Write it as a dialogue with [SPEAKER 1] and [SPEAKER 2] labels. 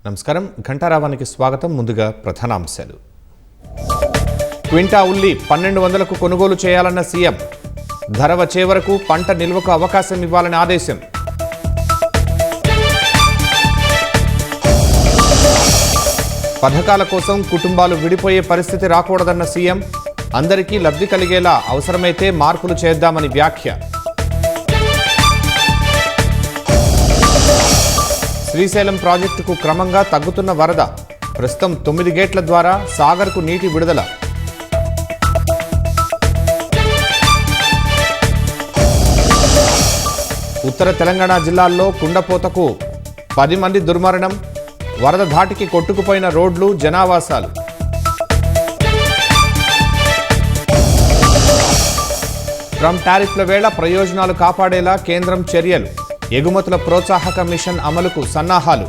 [SPEAKER 1] నమస్కారం, ఘంటారావానికి స్వాగతం. ముందుగా ప్రధానాంశాలు. క్వింటా ఉల్లి 1200కు కొనుగోలు చేయాలన్న సీఎం. ధర వచ్చే వరకు పంట నిల్వకు అవకాశం ఇవ్వాలని ఆదేశం. పథకాల కోసం కుటుంబాలు విడిపోయే పరిస్థితి రాకూడదన్న సీఎం. అందరికీ లబ్ధి కలిగేలా అవసరమైతే మార్పులు చేద్దామని వ్యాఖ్య. శ్రీశైలం ప్రాజెక్టుకు క్రమంగా తగ్గుతున్న వరద. ప్రస్తుతం 9 గేట్ల ద్వారా సాగర్కు నీటి విడుదల. ఉత్తర తెలంగాణ జిల్లాల్లో కుండపోతకు 10 మంది దుర్మరణం. వరద ధాటికి కొట్టుకుపోయిన రోడ్లు, జనావాసాలు. ట్రంప్ టారిఫ్ల వేళ ప్రయోజనాలు కాపాడేలా కేంద్రం చర్యలు. ఎగుమతుల ప్రోత్సాహక మిషన్ అమలుకు సన్నాహాలు.